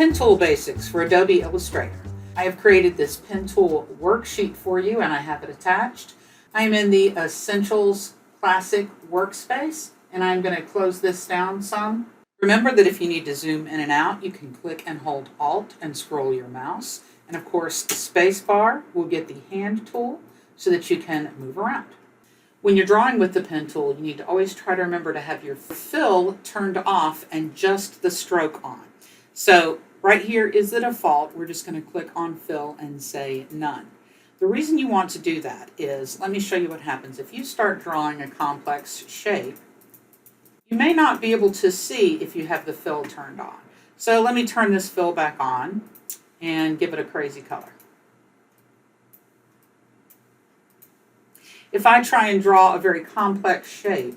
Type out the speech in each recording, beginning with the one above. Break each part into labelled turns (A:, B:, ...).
A: Pen Tool Basics for Adobe Illustrator. I have created this pen tool worksheet for you and I have it attached. I am in the Essentials Classic workspace and I'm going to close this down some. Remember that if you need to zoom in and out, you can click and hold Alt and scroll your mouse. And of course, the space bar will get the hand tool so that you can move around. When you're drawing with the pen tool, you need to always try to remember to have your fill turned off and just the stroke on. So right here is the default. We're just going to click on fill and say none. The reason you want to do that is, let me show you what happens. If you start drawing a complex shape, you may not be able to see if you have the fill turned on. So let me turn this fill back on and give it a crazy color. If I try and draw a very complex shape,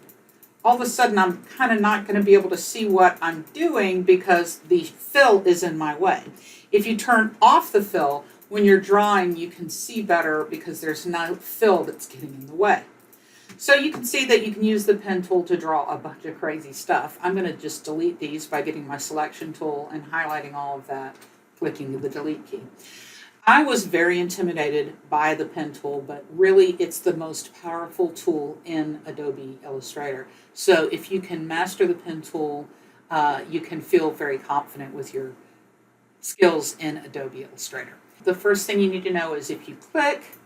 A: all of a sudden I'm kind of not going to be able to see what I'm doing because the fill is in my way. If you turn off the fill, when you're drawing, you can see better because there's no fill that's getting in the way. So you can see that you can use the pen tool to draw a bunch of crazy stuff. I'm going to just delete these by getting my selection tool and highlighting all of that, clicking the delete key. I was very intimidated by the pen tool, but really it's the most powerful tool in Adobe Illustrator. So if you can master the pen tool, you can feel very confident with your skills in Adobe Illustrator. The first thing you need to know is if you click,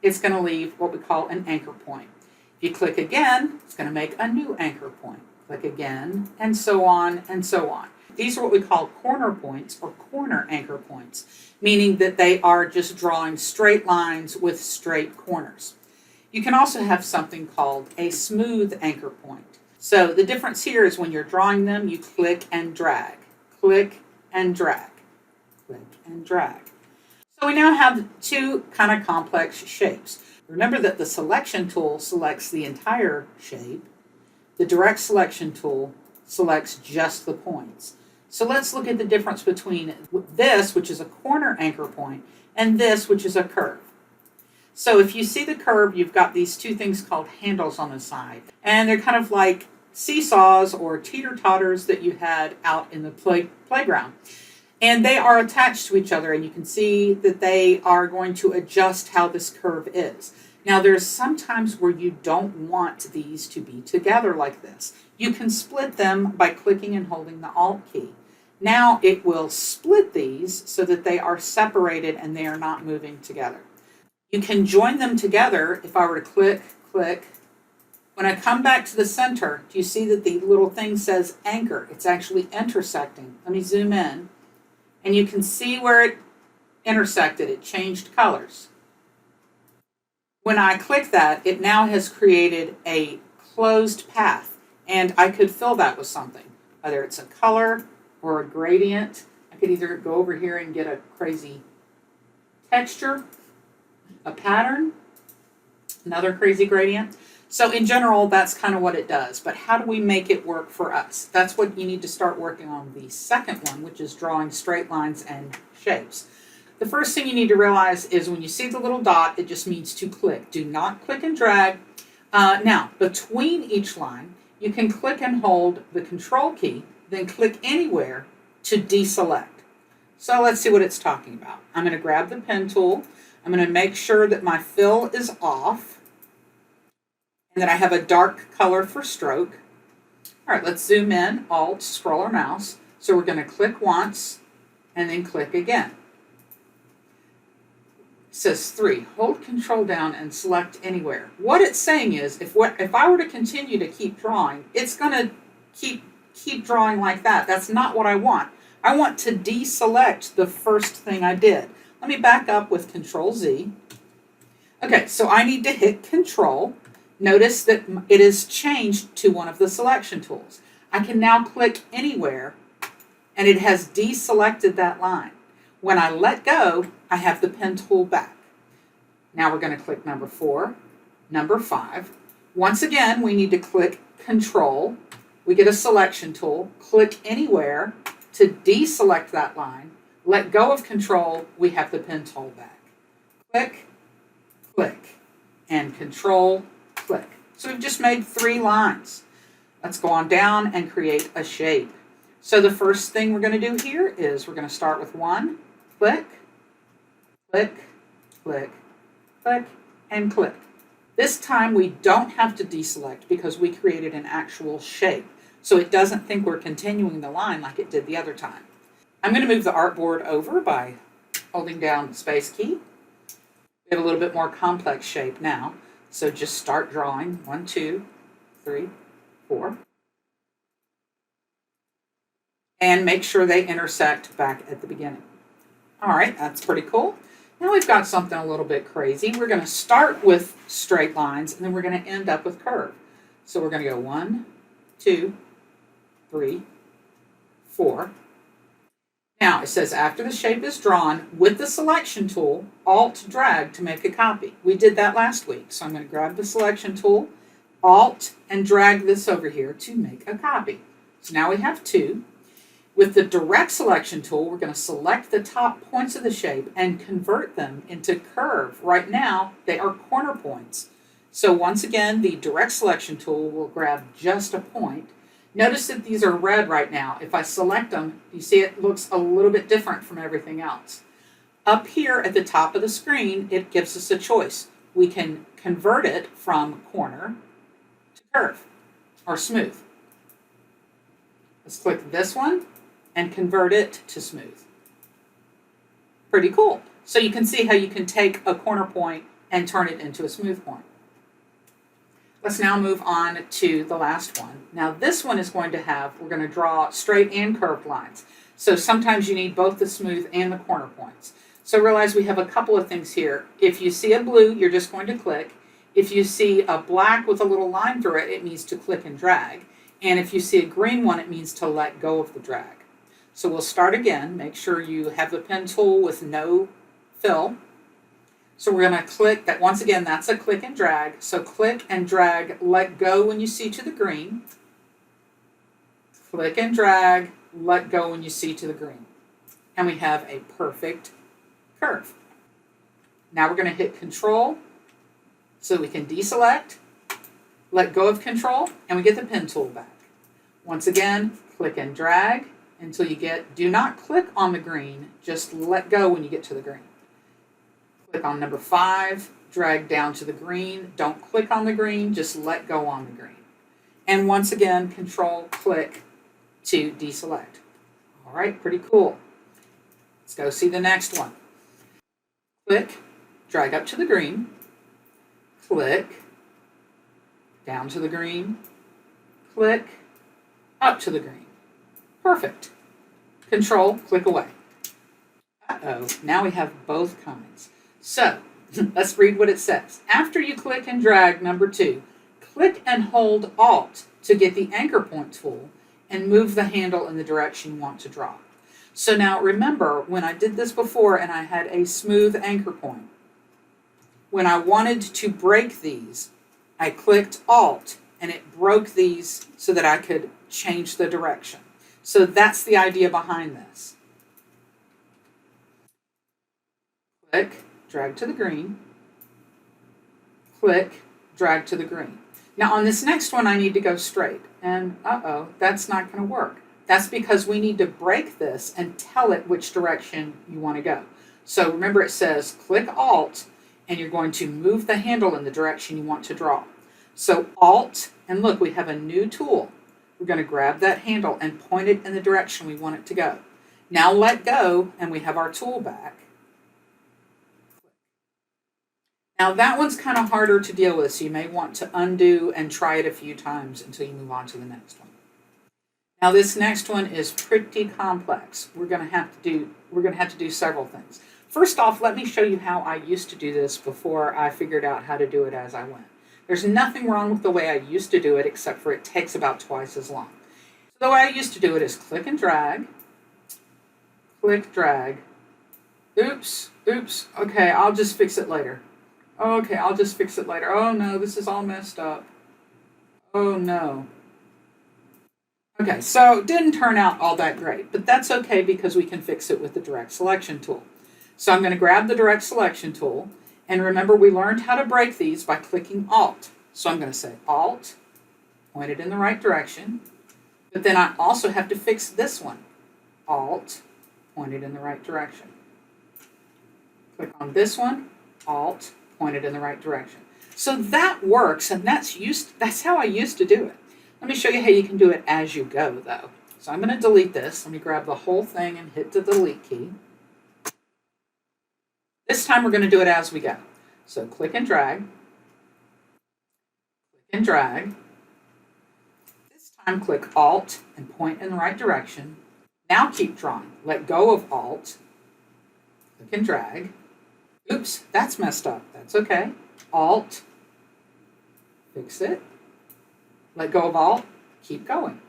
A: it's going to leave what we call an anchor point. If you click again, it's going to make a new anchor point. Click again, and so on and so on. These are what we call corner points or corner anchor points, meaning that they are just drawing straight lines with straight corners. You can also have something called a smooth anchor point. So the difference here is when you're drawing them, you click and drag, click and drag, click and drag. So we now have two kind of complex shapes. Remember that the selection tool selects the entire shape. The direct selection tool selects just the points. So let's look at the difference between this, which is a corner anchor point, and this, which is a curve. So if you see the curve, you've got these two things called handles on the side. And they're kind of like seesaws or teeter-totters that you had out in the playground. And they are attached to each other, and you can see that they are going to adjust how this curve is. Now, there's some times where you don't want these to be together like this. You can split them by clicking and holding the Alt key. Now it will split these so that they are separated and they are not moving together. You can join them together if I were to click, click. When I come back to the center, do you see that the little thing says anchor? It's actually intersecting. Let me zoom in. And you can see where it intersected. It changed colors. When I click that, it now has created a closed path. And I could fill that with something, whether it's a color or a gradient. I could either go over here and get a crazy texture, a pattern, another crazy gradient. So in general, that's kind of what it does. But how do we make it work for us? That's what you need to start working on the second one, which is drawing straight lines and shapes. The first thing you need to realize is when you see the little dot, it just means to click. Do not click and drag. Now, between each line, you can click and hold the Control key, then click anywhere to deselect. So let's see what it's talking about. I'm going to grab the pen tool. I'm going to make sure that my fill is off and that I have a dark color for stroke. All right, let's zoom in, Alt, scroll our mouse. So we're going to click once and then click again. It says 3, hold Control down and select anywhere. What it's saying is if I were to continue to keep drawing, it's going to keep drawing like that. That's not what I want. I want to deselect the first thing I did. Let me back up with Control Z. Okay, so I need to hit Control. Notice that it is changed to one of the selection tools. I can now click anywhere and it has deselected that line. When I let go, I have the pen tool back. Now we're going to click number 4, number 5. Once again, we need to click Control. We get a selection tool, click anywhere to deselect that line. Let go of Control, we have the pen tool back. Click, click, and Control, click. So we've just made 3 lines. Let's go on down and create a shape. So the first thing we're going to do here is we're going to start with one, click, click, click, click, and click. This time we don't have to deselect because we created an actual shape. So it doesn't think we're continuing the line like it did the other time. I'm going to move the artboard over by holding down the space key. We have a little bit more complex shape now. So just start drawing. 1, 2, 3, 4. And make sure they intersect back at the beginning. All right, that's pretty cool. Now we've got something a little bit crazy. We're going to start with straight lines, and then we're going to end up with curve. So we're going to go 1, 2, 3, 4. Now it says after the shape is drawn, with the selection tool, Alt drag to make a copy. We did that last week, so I'm going to grab the selection tool, Alt, and drag this over here to make a copy. So now we have 2. With the direct selection tool, we're going to select the top points of the shape and convert them into curve. Right now, they are corner points. So once again, the direct selection tool will grab just a point. Notice that these are red right now. If I select them, you see it looks a little bit different from everything else. Up here at the top of the screen, it gives us a choice. We can convert it from corner to curve or smooth. Let's click this one and convert it to smooth. Pretty cool. So you can see how you can take a corner point and turn it into a smooth point. Let's now move on to the last one. Now this one is going to have, we're going to draw straight and curved lines. So sometimes you need both the smooth and the corner points. So realize we have a couple of things here. If you see a blue, you're just going to click. If you see a black with a little line through it, it means to click and drag. And if you see a green one, it means to let go of the drag. So we'll start again. Make sure you have the pen tool with no fill. So we're going to click that. Once again, that's a click and drag. So click and drag, let go when you see to the green. Click and drag, let go when you see to the green. And we have a perfect curve. Now we're going to hit Control so we can deselect, let go of Control, and we get the pen tool back. Once again, click and drag until you get, do not click on the green, just let go when you get to the green. Click on number 5, drag down to the green, don't click on the green, just let go on the green. And once again, Control, click to deselect. All right, pretty cool. Let's go see the next one. Click, drag up to the green, click, down to the green, click, up to the green. Perfect. Control, click away. Uh-oh, now we have both kinds. So, let's read what it says. After you click and drag number 2, click and hold Alt to get the anchor point tool and move the handle in the direction you want to draw. So now remember, when I did this before and I had a smooth anchor point, when I wanted to break these, I clicked Alt and it broke these so that I could change the direction. So that's the idea behind this. Click, drag to the green. Click, drag to the green. Now on this next one, I need to go straight. And uh-oh, that's not going to work. That's because we need to break this and tell it which direction you want to go. So remember it says click Alt and you're going to move the handle in the direction you want to draw. So Alt, and look, we have a new tool. We're going to grab that handle and point it in the direction we want it to go. Now let go, and we have our tool back. Now that one's kind of harder to deal with, so you may want to undo and try it a few times until you move on to the next one. Now this next one is pretty complex. We're going to have to do several things. First off, let me show you how I used to do this before I figured out how to do it as I went. There's nothing wrong with the way I used to do it, except for it takes about twice as long. So the way I used to do it is click and drag, click, drag. Oops, okay, I'll just fix it later. Okay, I'll just fix it later. Oh no, this is all messed up. Oh no. Okay, so it didn't turn out all that great, but that's okay because we can fix it with the direct selection tool. So I'm going to grab the direct selection tool, and remember we learned how to break these by clicking Alt. So I'm going to say Alt, point it in the right direction, But then I also have to fix this one. Alt, pointed in the right direction. Click on this one, Alt, pointed in the right direction. So that works, and that's how I used to do it. Let me show you how you can do it as you go, though. So I'm going to delete this. Let me grab the whole thing and hit the delete key. This time we're going to do it as we go. So click and drag. Click and drag. This time click Alt and point in the right direction. Now keep drawing. Let go of Alt. Click and drag. Oops, that's messed up. That's okay. Alt. Fix it. Let go of Alt. Keep going.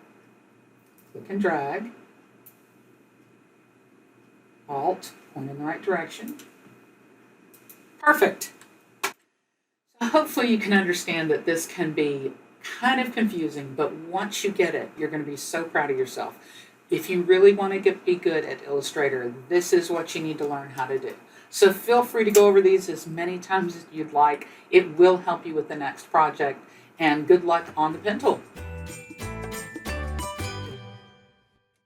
A: Click and drag. Alt. Point in the right direction. Perfect. So hopefully you can understand that this can be kind of confusing, but once you get it, you're going to be so proud of yourself. If you really want to be good at Illustrator, this is what you need to learn how to do. So feel free to go over these as many times as you'd like. It will help you with the next project, and good luck on the pen tool.